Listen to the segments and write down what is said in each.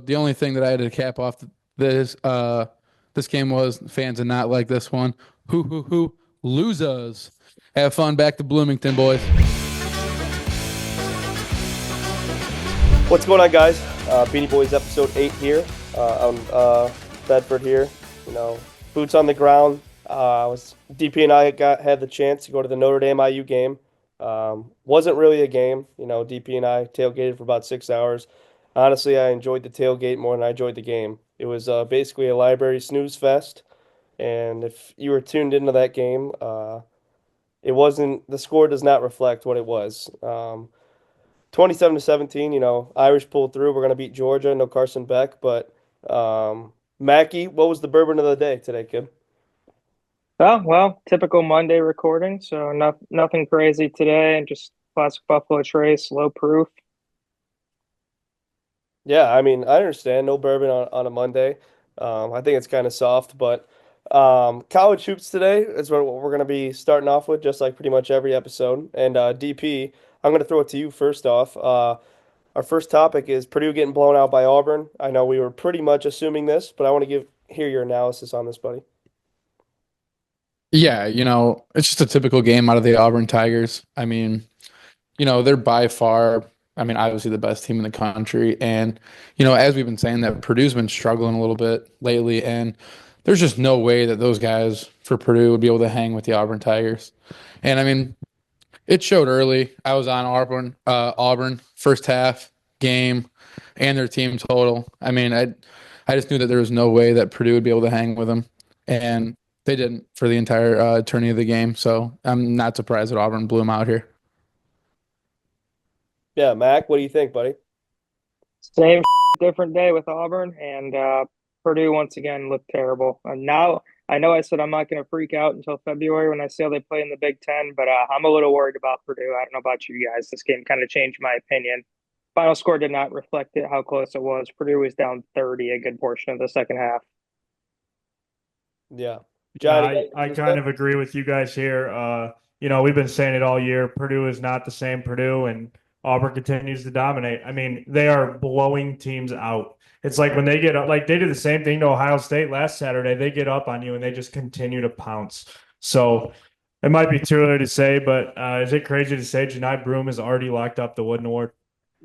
the only thing that I had to cap off this game was fans did not like this one. Hoo, losers. Have fun back to Bloomington, boys. What's going on, guys? Beanie Boys episode 8 here on Bedford here. You know, boots on the ground. DP and I had the chance to go to the Notre Dame IU game. Wasn't really a game. You know, DP and I tailgated for about 6 hours. Honestly, I enjoyed the tailgate more than I enjoyed the game. It was basically a library snooze fest. And if you were tuned into that game, it wasn't, the score does not reflect what it was. 27 to 17, you know, Irish pulled through. We're going to beat Georgia, no Carson Beck, but Mackie, what was the bourbon of the day today, kid? Oh, well, typical Monday recording, so nothing crazy today, and just classic Buffalo Trace, low proof. Yeah, I mean, I understand no bourbon on a Monday. I think it's kind of soft, but college hoops today is what we're going to be starting off with, just like pretty much every episode. And DP, I'm going to throw it to you first off. Our first topic is Purdue getting blown out by Auburn. I know we were pretty much assuming this, but I want to hear your analysis on this, buddy. Yeah, it's just a typical game out of the Auburn Tigers. I mean, they're by far, obviously the best team in the country. And, as we've been saying, that Purdue's been struggling a little bit lately. And there's just no way that those guys for Purdue would be able to hang with the Auburn Tigers. And I mean, it showed early. I was on Auburn first half game and their team total. I just knew that there was no way that Purdue would be able to hang with them. And they didn't for the entire tourney of the game. So I'm not surprised that Auburn blew them out here. Yeah, Mac, what do you think, buddy? Same different day with Auburn, and Purdue once again looked terrible. And now I know I said I'm not going to freak out until February when I see how they play in the Big Ten, but I'm a little worried about Purdue. I don't know about you guys. This game kind of changed my opinion. Final score did not reflect it, how close it was. Purdue was down 30 a good portion of the second half. Yeah. Yeah, Johnny, I kind of agree with you guys here. We've bbeen saying it all year. Purdue is not the same Purdue, and Auburn continues to dominate. I mean, they are blowing teams out. It's like when they get up, like they did the same thing to Ohio State last Saturday. They get up on you and they just continue to pounce. So it might be too early to say, but is it crazy to say Janai Broom has already locked up the Wooden Award?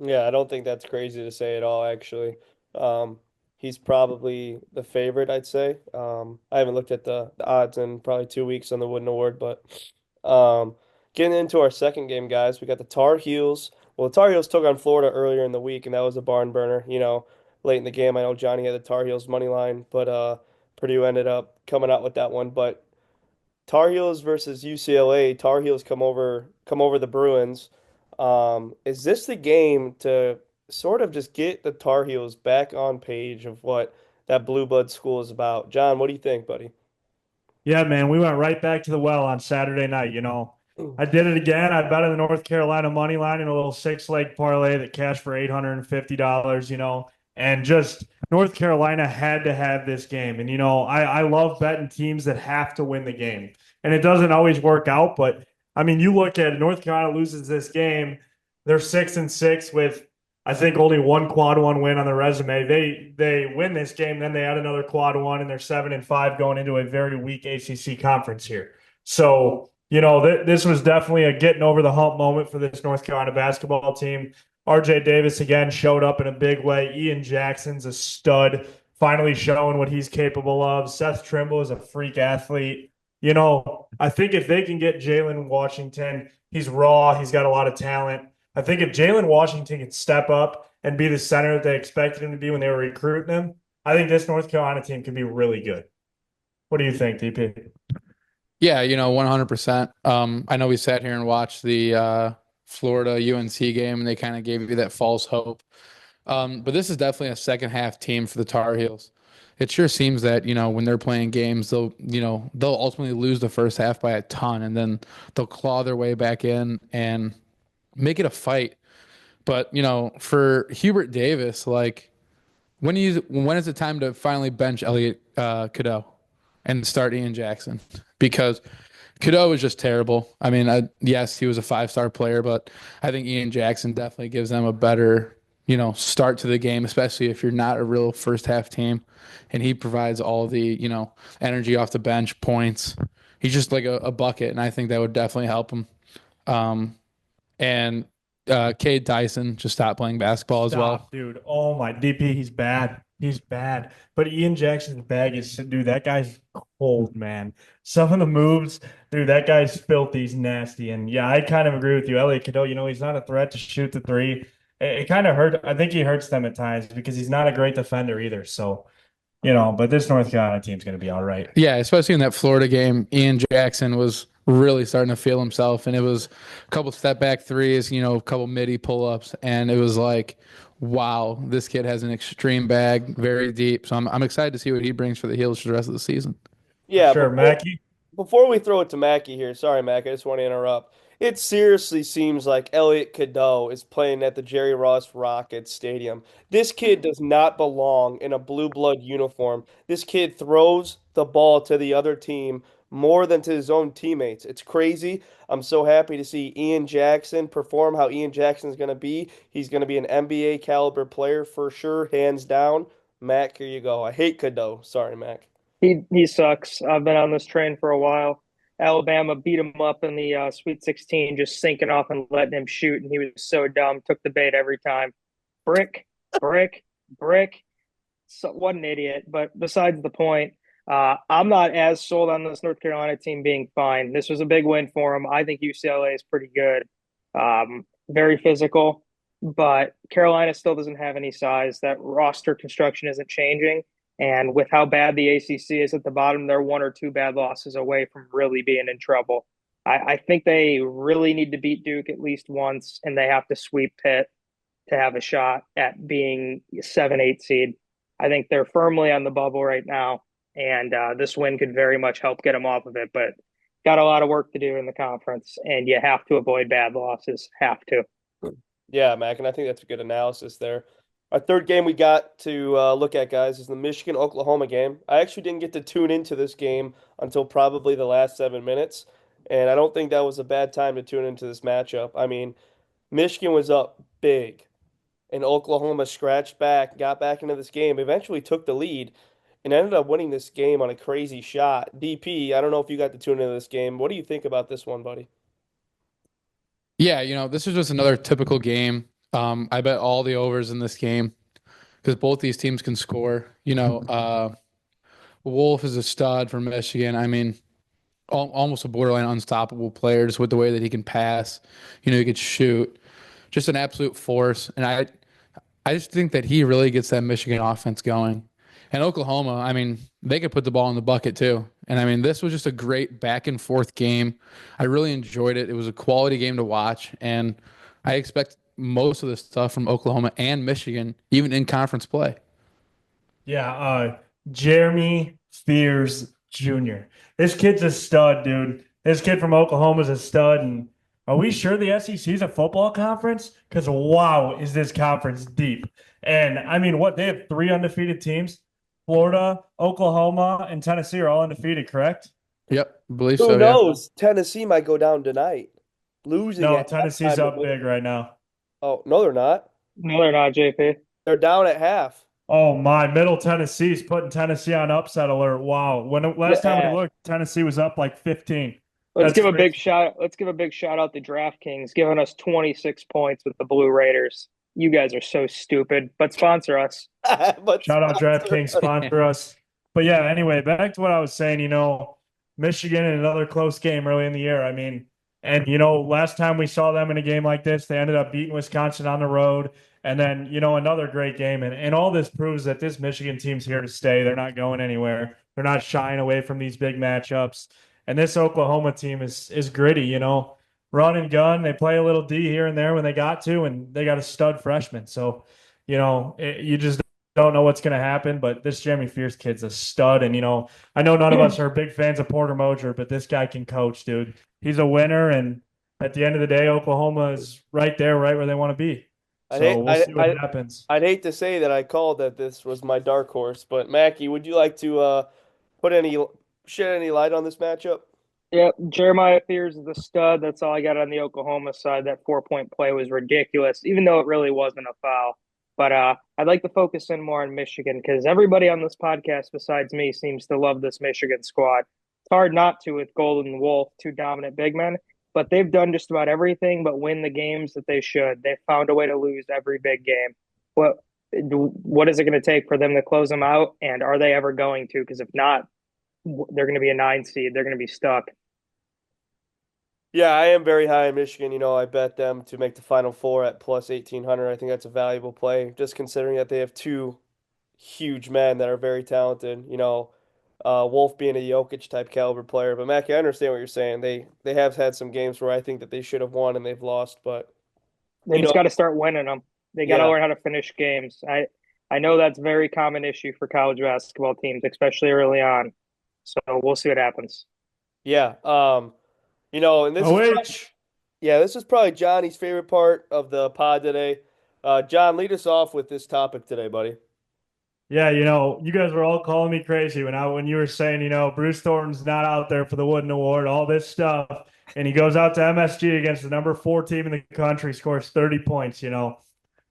Yeah, I don't think that's crazy to say at all, actually. Um, he's probably the favorite, I'd say. I haven't looked at the odds in probably 2 weeks on the Wooden Award, but um, getting into our second game, guys, we got the Tar Heels. Well, the Tar Heels took on Florida earlier in the week, and that was a barn burner. You know, late in the game, I know Johnny had the Tar Heels money line, but Purdue ended up coming out with that one. But Tar Heels versus UCLA. Tar Heels come over the Bruins. Is this the game to sort of just get the Tar Heels back on page of what that blue blood school is about? John, what do you think, buddy? Yeah, man, we went right back to the well on Saturday night. I did it again. I bet on the North Carolina money line in a little six-leg parlay that cashed for $850, and just North Carolina had to have this game. And, I love betting teams that have to win the game. And it doesn't always work out, but I mean, you look at it, North Carolina loses this game. They're 6-6 with I think only one quad one win on the resume. They win this game, then they add another quad one, and they're 7-5 going into a very weak ACC conference here. So this was definitely a getting over the hump moment for this North Carolina basketball team. RJ Davis again showed up in a big way. Ian Jackson's a stud, finally showing what he's capable of. Seth Trimble is a freak athlete. I think if they can get Jalen Washington, he's raw, he's got a lot of talent. I think if Jalen Washington can step up and be the center that they expected him to be when they were recruiting him, I think this North Carolina team could be really good. What do you think, DP? Yeah, 100%. I know we sat here and watched the Florida UNC game, and they kind of gave you that false hope. But this is definitely a second half team for the Tar Heels. It sure seems that, when they're playing games, they'll ultimately lose the first half by a ton, and then they'll claw their way back in and make it a fight. But, for Hubert Davis, like when is it time to finally bench Elliot Cadeau and start Ian Jackson? Because Cadeau is just terrible. Yes, he was a 5-star player, but I think Ian Jackson definitely gives them a better start to the game, especially if you're not a real first half team. And he provides all the, energy off the bench, points. He's just like a bucket, and I think that would definitely help him. Um, and Cade Dyson just stopped playing basketball as well. Stop, dude. Oh my DP, he's bad. He's bad. But Ian Jackson's bag is, dude, that guy's cold, man. Some of the moves, dude, that guy's filthy. He's nasty. And yeah, I kind of agree with you. Elliot Cadeau, he's not a threat to shoot the three. It kind of hurt. I think he hurts them at times because he's not a great defender either. So, but this North Carolina team's going to be all right. Yeah, especially in that Florida game, Ian Jackson was really starting to feel himself, and it was a couple step back threes, a couple midi pull ups, and it was like, wow, this kid has an extreme bag, very deep. So I'm excited to see what he brings for the Heels for the rest of the season. For Yeah, sure. before Mackie. before we throw it to Mackie here, sorry, Mac, I just want to interrupt. It seriously seems like Elliot Cadeau is playing at the Jerry Ross Rockets Stadium. This kid does not belong in a blue blood uniform. This kid throws the ball to the other team more than to his own teammates. It's crazy. I'm so happy to see Ian Jackson perform how Ian Jackson's going to be. He's going to be an NBA caliber player for sure, hands down. Mac, here you go. I hate Cadeau. Sorry, Mac. He sucks. I've been on this train for a while. Alabama beat him up in the Sweet 16, just sinking off and letting him shoot, and he was so dumb. Took the bait every time. Brick, brick, brick. So, what an idiot. But besides the point, I'm not as sold on this North Carolina team being fine. This was a big win for them. I think UCLA is pretty good, very physical, but Carolina still doesn't have any size. That roster construction isn't changing. And with how bad the ACC is at the bottom, they're one or two bad losses away from really being in trouble. I think they really need to beat Duke at least once, and they have to sweep Pitt to have a shot at being a 7-8 seed. I think they're firmly on the bubble right now, and this win could very much help get them off of it. But got a lot of work to do in the conference, and you have to avoid bad losses. Have to. Yeah, Mac, and I think that's a good analysis there. Our third game we got to look at, guys, is the Michigan-Oklahoma game. I actually didn't get to tune into this game until probably the last 7 minutes, and I don't think that was a bad time to tune into this matchup. I mean, Michigan was up big, and Oklahoma scratched back, got back into this game, eventually took the lead, and ended up winning this game on a crazy shot. DP, I don't know if you got to tune into this game. What do you think about this one, buddy? Yeah, this is just another typical game. I bet all the overs in this game because both these teams can score. Wolf is a stud from Michigan. I mean, almost a borderline unstoppable player just with the way that he can pass. He could shoot. Just an absolute force. And I just think that he really gets that Michigan offense going. And Oklahoma, I mean, they could put the ball in the bucket too. And I mean, this was just a great back and forth game. I really enjoyed it. It was a quality game to watch. And I expect most of the stuff from Oklahoma and Michigan, even in conference play. Yeah, Jeremy Fears Jr. This kid's a stud, dude. This kid from Oklahoma is a stud. And are we sure the SEC is a football conference? Because wow, is this conference deep? And I mean, what they have three undefeated teams. Florida, Oklahoma, and Tennessee are all undefeated, correct? Yep, believe Who so, yeah. knows? Tennessee might go down tonight, losing No, at Tennessee's halftime. up big right now. Oh, no, they're not. No, they're not, JP. They're down at half. Oh my, Middle Tennessee's putting Tennessee on upset alert. Wow. Last time we Yeah. looked, Tennessee was up like 15. Let's That's give a crazy. big shout. Let's give a big shout out to DraftKings, giving us 26 points with the Blue Raiders. You guys are so stupid, but sponsor us. But Shout out sponsor DraftKings, us. sponsor us. But yeah, anyway, back to what I was saying, Michigan in another close game early in the year. I mean, and last time we saw them in a game like this, they ended up beating Wisconsin on the road. And then, another great game. And all this proves that this Michigan team's here to stay. They're not going anywhere. They're not shying away from these big matchups. And this Oklahoma team is gritty, run and gun. They play a little D here and there when they got to, and they got a stud freshman. So, you just don't know what's going to happen. But this Jeremy Fierce kid's a stud. And, I know none of us are big fans of Porter Moser, but this guy can coach, dude. He's a winner. And at the end of the day, Oklahoma is right there, right where they want to be. So we'll see what happens. I'd hate to say that I called that this was my dark horse, but Mackie, would you like to put any shed any light on this matchup? Yeah, Jeremiah Fears is the stud. That's all I got on the Oklahoma side. That 4-point play was ridiculous, even though it really wasn't a foul. But I'd like to focus in more on Michigan because everybody on this podcast besides me seems to love this Michigan squad. It's hard not to with Golden Wolf, two dominant big men, but they've done just about everything but win the games that they should. They've found a way to lose every big game. What what is it going to take for them to close them out? And are they ever going to? Because if not, they're going to be a 9 seed. They're going to be stuck. Yeah, I am very high in Michigan. I bet them to make the Final Four at plus 1800. I think that's a valuable play, just considering that they have two huge men that are very talented. Wolf being a Jokic type caliber player. But Mackie, I understand what you're saying. They have had some games where I think that they should have won and they've lost. But They you just know, got to start winning them. They got to yeah, learn how to finish games. I know that's a very common issue for college basketball teams, especially early on. So we'll see what happens. yeah. And Oh wait, this is probably Johnny's favorite part of the pod today. John, lead us off with this topic today, buddy. yeah, you guys were all calling me crazy when you were saying, Bruce Thornton's not out there for the Wooden Award, all this stuff, and he goes out to MSG against the number 4 team in the country, scores 30 points.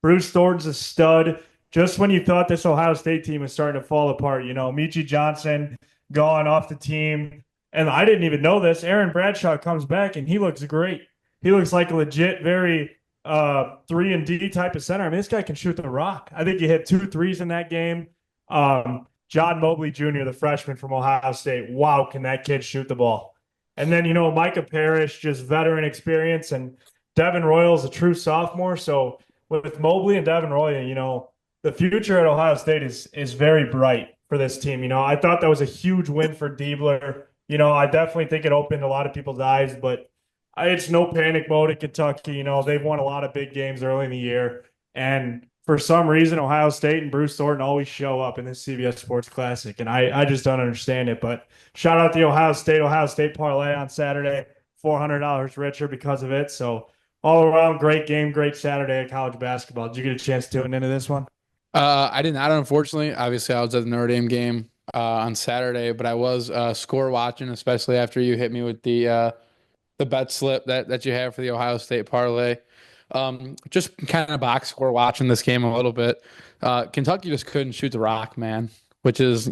Bruce Thornton's a stud. Just when you thought this Ohio State team was starting to fall apart, Michi Johnson gone off the team, and I didn't even know this. Aaron Bradshaw comes back and he looks great. He looks like a legit, very 3 and D type of center. I mean, this guy can shoot the rock. I think he hit 2 threes in that game. John Mobley Jr., the freshman from Ohio State. Wow, can that kid shoot the ball? And then, Micah Parrish, just veteran experience, and Devin Royal's a true sophomore. So with Mobley and Devin Royal, the future at Ohio State is very bright for this team. I thought that was a huge win for Diebler. I definitely think it opened a lot of people's eyes, but it's no panic mode at Kentucky. They've won a lot of big games early in the year. And for some reason, Ohio State and Bruce Thornton always show up in this CBS Sports Classic. And I just don't understand it. But shout out the Ohio State parlay on Saturday. $400 richer because of it. So all around, great game, great Saturday at college basketball. Did you get a chance to tune into this one? I did not, unfortunately. Obviously, I was at the Notre Dame game on Saturday, but I was score watching, especially after you hit me with the bet slip that you have for the Ohio State parlay. Just kind of box score watching this game a little bit. Kentucky just couldn't shoot the rock, man, which is,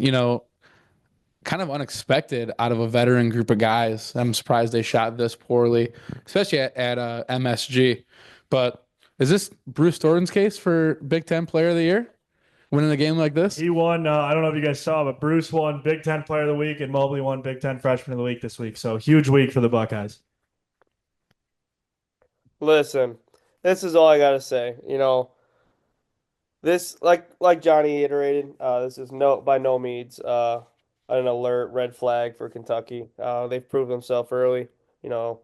kind of unexpected out of a veteran group of guys. I'm surprised they shot this poorly, especially at MSG. But is this Bruce Thornton's case for Big Ten Player of the Year, winning a game like this? He won. I don't know if you guys saw, but Bruce won Big Ten Player of the Week, and Mobley won Big Ten Freshman of the Week this week. So huge week for the Buckeyes. Listen, this is all I gotta say. This like Johnny iterated. This is by no means an alert red flag for Kentucky. They've proved themselves early. You know,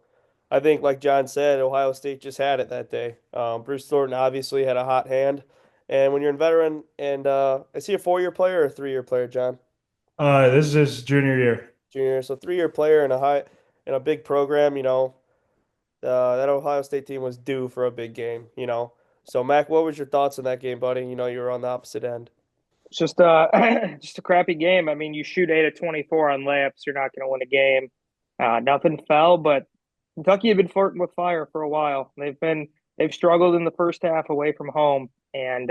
I think like John said, Ohio State just had it that day. Bruce Thornton obviously had a hot hand, and when you're a veteran, and is he a 4-year player or a 3-year player, John? This is his junior year. Junior, so 3-year player in a big program. That Ohio State team was due for a big game. So Mac, what was your thoughts on that game, buddy? You were on the opposite end. It's just just a crappy game. I mean, you shoot 8 of 24 on layups, you're not going to win a game. Nothing fell, but Kentucky had been flirting with fire for a while. They've struggled in the first half away from home, and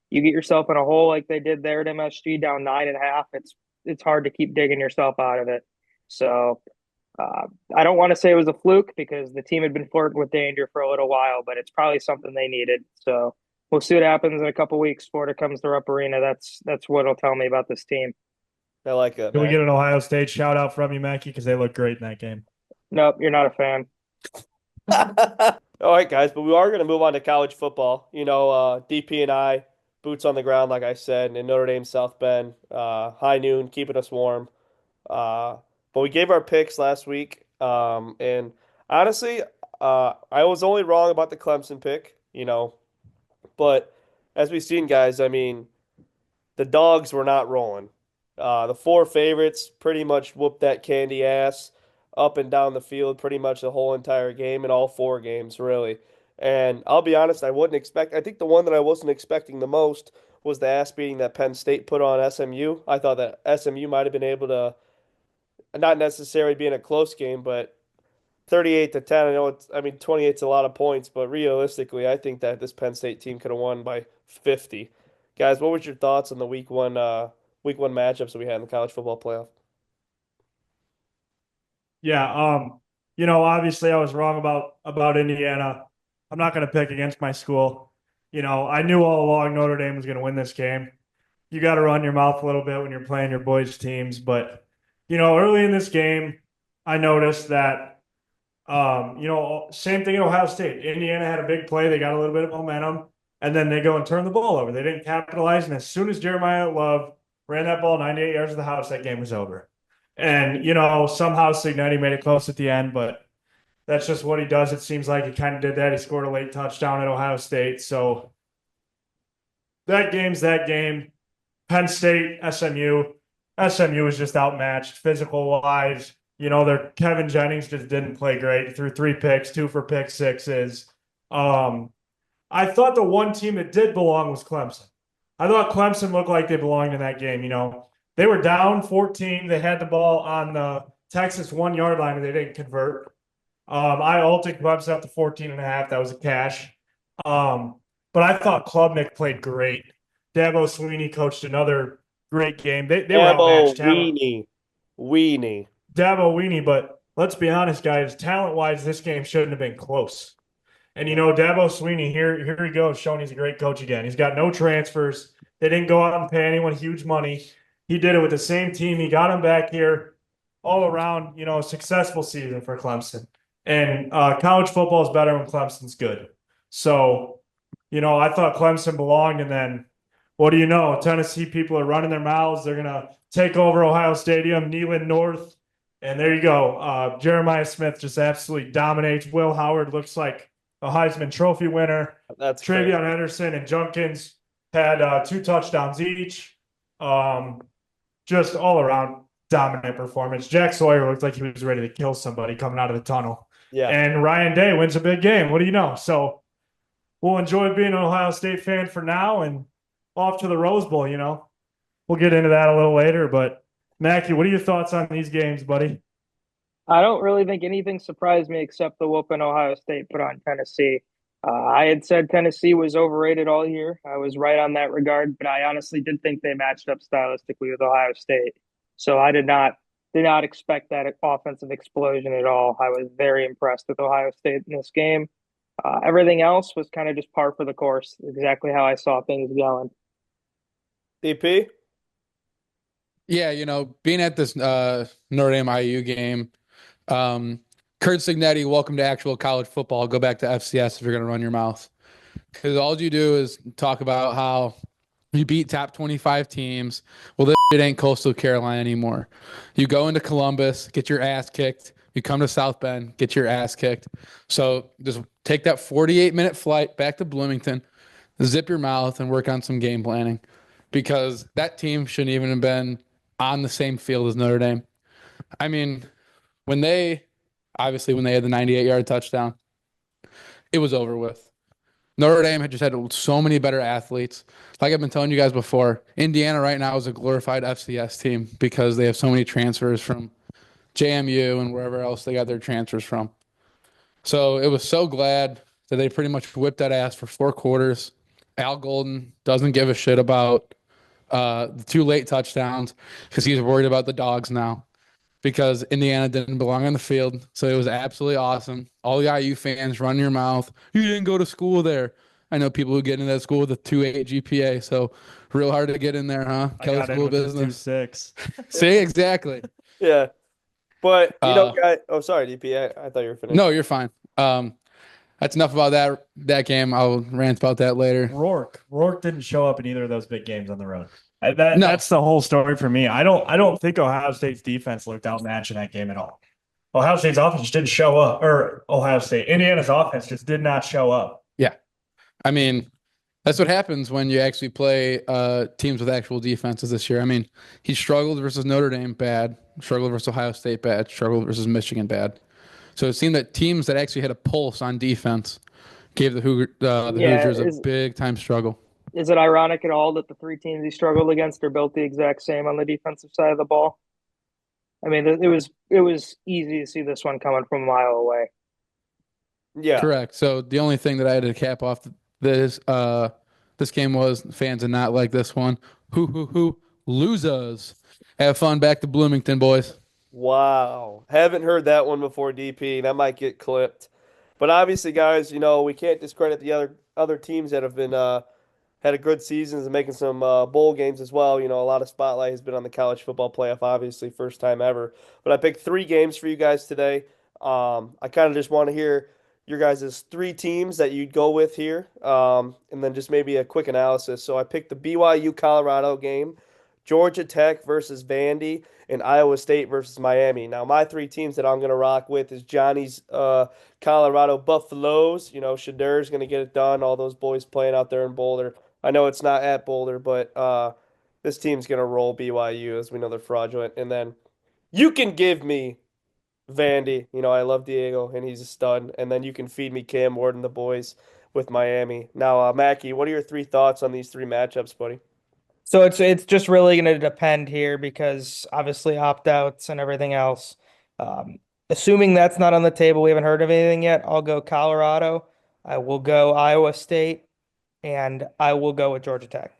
you get yourself in a hole like they did there at MSG, down 9.5. It's hard to keep digging yourself out of it. So I don't want to say it was a fluke because the team had been flirting with danger for a little while, but it's probably something they needed. So we'll see what happens in a couple weeks. Florida comes to Rupp Arena. That's what it'll tell me about this team. I like that, Can we Mac. get an Ohio State shout out from you, Mackey? Because they look great in that game. Nope, you're not a fan. All right, guys, but we are going to move on to college football. DP and I, boots on the ground, like I said, in Notre Dame, South Bend, high noon, keeping us warm. But we gave our picks last week, and honestly, I was only wrong about the Clemson pick, but as we've seen, guys, I mean, the dogs were not rolling. The four favorites pretty much whooped that candy ass up and down the field pretty much the whole entire game in all four games, really. And I'll be honest, I think the one that I wasn't expecting the most was the ass beating that Penn State put on SMU. I thought that SMU might have been able to not necessarily be in a close game, but 38-10. I know I mean, 28's a lot of points, but realistically, I think that this Penn State team could have won by 50. Guys, what was your thoughts on the week one matchups that we had in the college football playoff? Yeah, obviously I was wrong about Indiana. I'm not going to pick against my school. I knew all along Notre Dame was going to win this game. You got to run your mouth a little bit when you're playing your boys' teams, but early in this game, I noticed that same thing at Ohio State. Indiana had a big play, they got a little bit of momentum, and then they go and turn the ball over. They didn't capitalize, and as soon as Jeremiah Love ran that ball 98 yards to the house, that game was over. And somehow Signetti made it close at the end, but that's just what he does. It seems like he kind of did that. He scored a late touchdown at Ohio State. So that game's that game. Penn State, SMU. SMU was just outmatched physical wise. Their Kevin Jennings just didn't play great. He threw 3 picks, 2 for pick sixes. I thought the one team that did belong was Clemson. I thought Clemson looked like they belonged in that game. They were down 14. They had the ball on the Texas 1 yard line and they didn't convert. I ulted Clemson up to 14 and a half. That was a cash. But I thought Klubnik played great. Dabo Sweeney coached another great game. They were Dabo outmatched. Weenie. Dabo Weenie, but let's be honest, guys. Talent-wise, this game shouldn't have been close. And Dabo Sweeney, here he goes, showing he's a great coach again. He's got no transfers. They didn't go out and pay anyone huge money. He did it with the same team. He got him back here all around, successful season for Clemson. And college football is better when Clemson's good. So, I thought Clemson belonged. And then, what do you know? Tennessee people are running their mouths. They're going to take over Ohio Stadium, Neyland North. And there you go. Jeremiah Smith just absolutely dominates. Will Howard looks like a Heisman Trophy winner. That's Travion crazy. Henderson and Junkins had 2 touchdowns each. Just all around dominant performance. Jack Sawyer looked like he was ready to kill somebody coming out of the tunnel. Yeah. And Ryan Day wins a big game. What do you know? So we'll enjoy being an Ohio State fan for now and off to the Rose Bowl, We'll get into that a little later. But Mackie, what are your thoughts on these games, buddy? I don't really think anything surprised me except the whooping Ohio State put on Tennessee. I had said Tennessee was overrated all year. I was right on that regard, but I honestly did think they matched up stylistically with Ohio State. So I did not expect that offensive explosion at all. I was very impressed with Ohio State in this game. Everything else was kind of just par for the course, exactly how I saw things going. DP? Yeah, being at this Notre Dame IU game, Kurt Signetti, welcome to actual college football. Go back to FCS if you're going to run your mouth. Because all you do is talk about how you beat top 25 teams. Well, this shit ain't Coastal Carolina anymore. You go into Columbus, get your ass kicked. You come to South Bend, get your ass kicked. So just take that 48-minute flight back to Bloomington, zip your mouth, and work on some game planning. Because that team shouldn't even have been on the same field as Notre Dame. I mean, when they had the 98-yard touchdown, it was over with. Notre Dame had just had so many better athletes. Like I've been telling you guys before, Indiana right now is a glorified FCS team because they have so many transfers from JMU and wherever else they got their transfers from. So it was so glad that they pretty much whipped that ass for 4 quarters. Al Golden doesn't give a shit about the 2 late touchdowns because he's worried about the dogs now because Indiana didn't belong on the field. So it was absolutely awesome. All the IU fans, run your mouth. You didn't go to school there. I know people who get into that school with a 2.8 GPA, so real hard to get in there, huh? I Kelly got in School of with Business. 2.6. See, exactly. Yeah. But, Uh, guy. Oh, sorry, DP. I thought you were finished. No, you're fine. That's enough about that game. I'll rant about that later. Rourke didn't show up in either of those big games on the road. No. That's the whole story for me. I don't think Ohio State's defense looked outmatched in that game at all. Ohio State's offense didn't show up, or Indiana's offense just did not show up. Yeah. I mean, that's what happens when you actually play teams with actual defenses this year. I mean, he struggled versus Notre Dame bad, struggled versus Ohio State bad, struggled versus Michigan bad. So it seemed that teams that actually had a pulse on defense gave the Hoosiers a big time struggle. Is it ironic at all that the 3 teams he struggled against are built the exact same on the defensive side of the ball? I mean, it was easy to see this one coming from a mile away. Yeah. Correct. So the only thing that I had to cap off this this game was fans did not like this one. Who losers. Have fun back to Bloomington, boys. Wow. Haven't heard that one before, DP. That might get clipped. But obviously, guys, we can't discredit the other teams that have been had a good seasons and making some bowl games as well. A lot of spotlight has been on the college football playoff, obviously, first time ever. But I picked three games for you guys today. I kind of just want to hear your guys' three teams that you'd go with here, and then just maybe a quick analysis. So I picked the BYU Colorado game, Georgia Tech versus Vandy, and Iowa State versus Miami. Now, my three teams that I'm going to rock with is Johnny's Colorado Buffaloes. Shadur's going to get it done. All those boys playing out there in Boulder. I know it's not at Boulder, but this team's gonna roll BYU as we know they're fraudulent. And then you can give me Vandy. I love Diego and he's a stud. And then you can feed me Cam Ward and the boys with Miami. Now, Mackie, what are your three thoughts on these three matchups, buddy? So it's just really going to depend here because obviously opt-outs and everything else. Assuming that's not on the table, we haven't heard of anything yet. I'll go Colorado. I will go Iowa State, and I will go with Georgia Tech.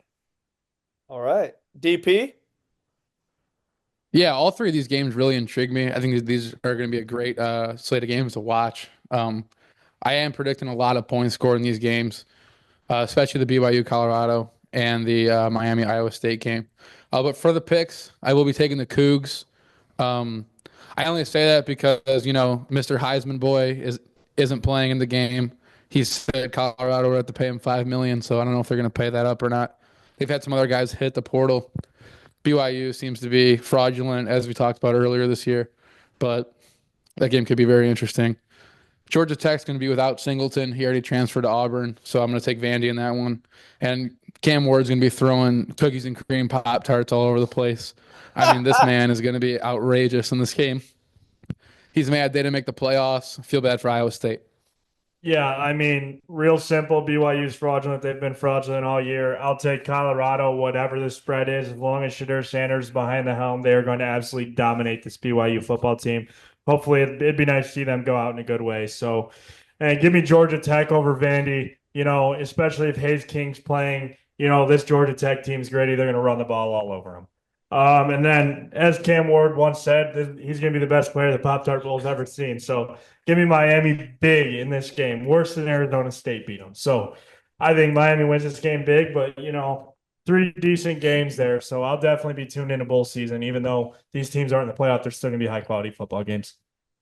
All right, DP. Yeah, all three of these games really intrigue me. I think that these are going to be a great slate of games to watch. I am predicting a lot of points scored in these games, especially the BYU Colorado and the Miami Iowa State game. But for the picks, I will be taking the Cougs. Um, I only say that because Mr. Heisman boy isn't playing in the game. He said Colorado would have to pay him $5 million, so I don't know if they're going to pay that up or not. They've had some other guys hit the portal. BYU seems to be fraudulent, as we talked about earlier this year, but that game could be very interesting. Georgia Tech's going to be without Singleton. He already transferred to Auburn, so I'm going to take Vandy in that one. And Cam Ward's going to be throwing cookies and cream Pop Tarts all over the place. I mean, this man is going to be outrageous in this game. He's mad they didn't make the playoffs. Feel bad for Iowa State. Yeah, I mean, real simple. BYU's fraudulent. They've been fraudulent all year. I'll take Colorado, whatever the spread is. As long as Shadur Sanders is behind the helm, they are going to absolutely dominate this BYU football team. Hopefully, it'd be nice to see them go out in a good way. So, and give me Georgia Tech over Vandy, especially if Hayes King's playing. This Georgia Tech team's gritty. They're going to run the ball all over them. And then, as Cam Ward once said, he's going to be the best player the Pop Tart Bowl's ever seen. So give me Miami big in this game, worse than Arizona State beat them. So I think Miami wins this game big, but three decent games there. So I'll definitely be tuned into bowl season, even though these teams aren't in the playoff. They're still going to be high quality football games.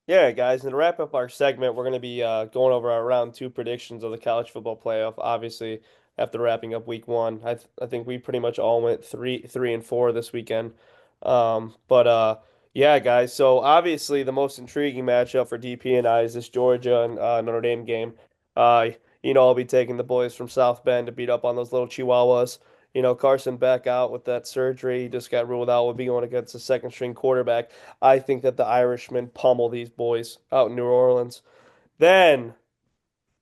Yeah, guys, and to wrap up our segment, we're going to be going over our round two predictions of the college football playoff. Obviously, after wrapping up week one, I think we pretty much all went three and four this weekend. But yeah, guys. So obviously, the most intriguing matchup for DP and I is this Georgia and Notre Dame game. Uh, I'll be taking the boys from South Bend to beat up on those little Chihuahuas. Carson back out with that surgery. He just got ruled out. Will be going against the second string quarterback. I think that the Irishmen pummel these boys out in New Orleans. Then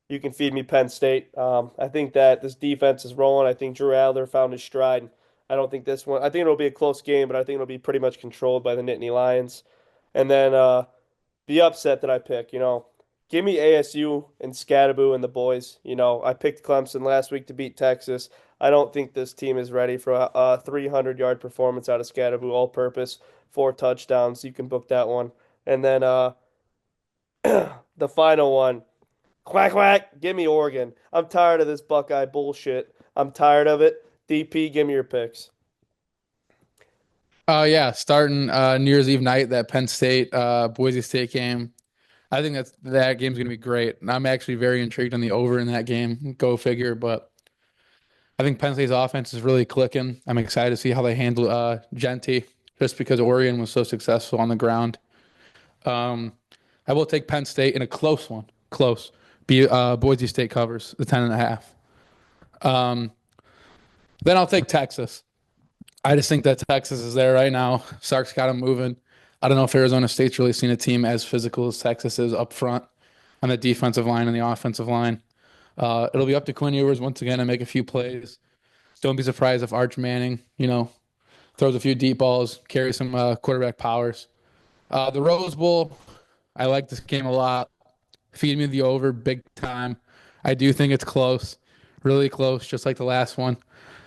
you can feed me Penn State. I think that this defense is rolling. I think Drew Adler found his stride. I don't think this one. I think it'll be a close game, but I think it'll be pretty much controlled by the Nittany Lions. And then the upset that I pick, give me ASU and Scattaboo and the boys. I picked Clemson last week to beat Texas. I don't think this team is ready for a 300-yard performance out of Scattaboo, all purpose, 4 touchdowns. You can book that one. And then the final one, quack, quack, give me Oregon. I'm tired of this Buckeye bullshit. I'm tired of it. DP, give me your picks. Yeah, starting New Year's Eve night, that Penn State Boise State game. I think that game's gonna be great. And I'm actually very intrigued on the over in that game. Go figure, but I think Penn State's offense is really clicking. I'm excited to see how they handle Genty, just because Oregon was so successful on the ground. Um, I will take Penn State in a close one. Close. Boise State covers the 10.5. Then I'll take Texas. I just think that Texas is there right now. Sark's got them moving. I don't know if Arizona State's really seen a team as physical as Texas is up front on the defensive line and the offensive line. It'll be up to Quinn Ewers once again to make a few plays. Don't be surprised if Arch Manning, throws a few deep balls, carries some quarterback powers. The Rose Bowl, I like this game a lot. Feed me the over big time. I do think it's close, really close, just like the last one.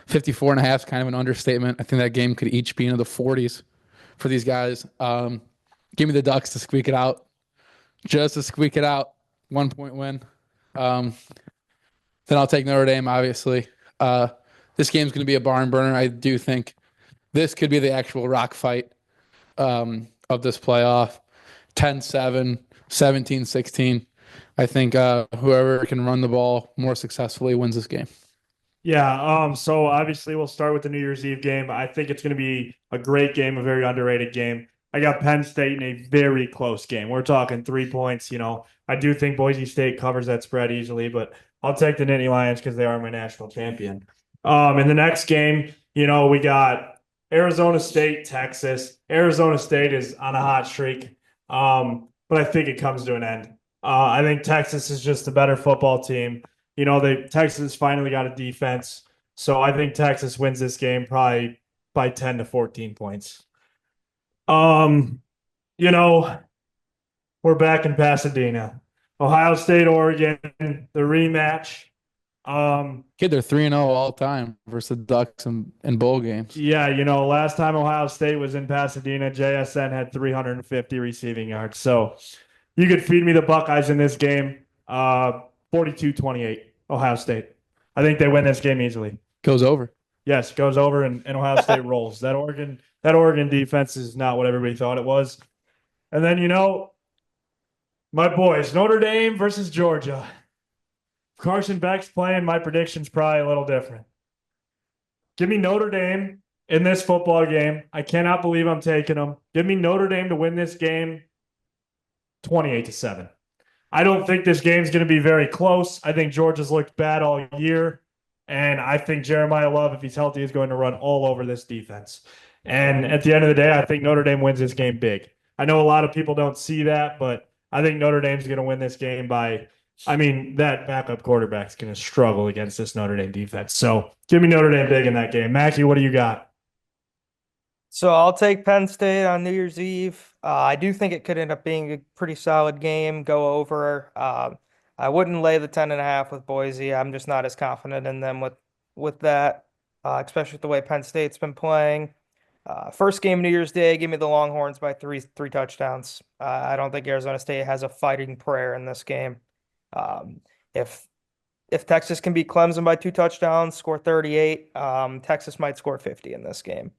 54 and a half is kind of an understatement. I think that game could each be into the 40s for these guys. Give me the Ducks to squeak it out, just to squeak it out. 1 point win. Um, then I'll take Notre Dame, obviously. Uh, this game's going to be a barn burner. I do think this could be the actual rock fight of this playoff. 10-7, 17-16. I think whoever can run the ball more successfully wins this game. Yeah, so obviously we'll start with the New Year's Eve game. I think it's going to be a great game, a very underrated game. I got Penn State in a very close game. We're talking 3 points. I do think Boise State covers that spread easily, but I'll take the Nittany Lions because they are my national champion. In the next game, we got Arizona State, Texas. Arizona State is on a hot streak, but I think it comes to an end. I think Texas is just a better football team. Texas finally got a defense. So I think Texas wins this game probably by 10 to 14 points. Um, you know, we're back in Pasadena. Ohio State, Oregon, the rematch. Kid, they're 3-0 all time versus the Ducks in bowl games. Yeah, last time Ohio State was in Pasadena, JSN had 350 receiving yards. So you could feed me the Buckeyes in this game. 42-28. Ohio State. I think they win this game easily. Goes over. Yes, goes over and Ohio State rolls. That Oregon defense is not what everybody thought it was. And then, my boys, Notre Dame versus Georgia. Carson Beck's playing, my prediction's probably a little different. Give me Notre Dame in this football game. I cannot believe I'm taking them. Give me Notre Dame to win this game 28-7. I don't think this game's going to be very close. I think Georgia's looked bad all year. And I think Jeremiah Love, if he's healthy, is going to run all over this defense. And at the end of the day, I think Notre Dame wins this game big. I know a lot of people don't see that, but I think Notre Dame's going to win this game that backup quarterback's going to struggle against this Notre Dame defense. So give me Notre Dame big in that game. Mackie, what do you got? So I'll take Penn State on New Year's Eve. I do think it could end up being a pretty solid game, go over. I wouldn't lay the 10.5 with Boise. I'm just not as confident in them with that, especially with the way Penn State's been playing. First game New Year's Day, give me the Longhorns by three touchdowns. I don't think Arizona State has a fighting prayer in this game. Um, if if Texas can beat Clemson by two touchdowns, score 38, Texas might score 50 in this game.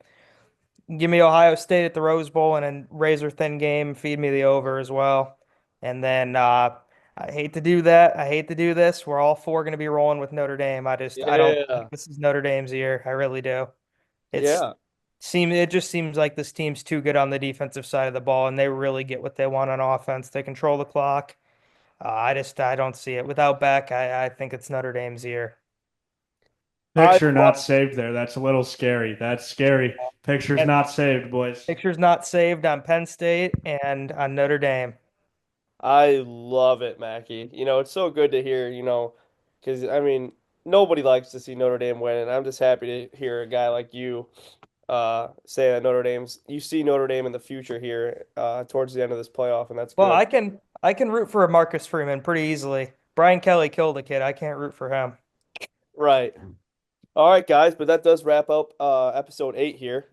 Give me Ohio State at the Rose Bowl and a razor thin game. Feed me the over as well. And then I hate to do that. I hate to do this. We're all four going to be rolling with Notre Dame. I don't Yeah. think this is Notre Dame's year. I really do. It's Yeah. it just seems like this team's too good on the defensive side of the ball, and they really get what they want on offense. They control the clock. I don't see it without Beck. I think it's Notre Dame's year. I Picture love not saved there. That's a little scary. That's scary. Picture's And not saved, boys. picture's not saved on Penn State and on Notre Dame. I love it, Mackie. It's so good to hear, because I mean, nobody likes to see Notre Dame win, and I'm just happy to hear a guy like you say that you see Notre Dame in the future here towards the end of this playoff, and that's Well, good. I can root for a Marcus Freeman pretty easily. Brian Kelly killed a kid. I can't root for him. Right. All right, guys, but that does wrap up episode 8 here.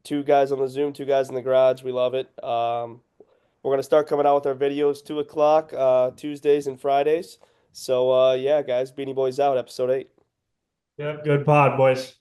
Two guys on the Zoom, two guys in the garage. We love it. We're gonna start coming out with our videos 2 o'clock Tuesdays and Fridays. So yeah, guys, Beanie Boys out, episode 8. Yep, good pod, boys.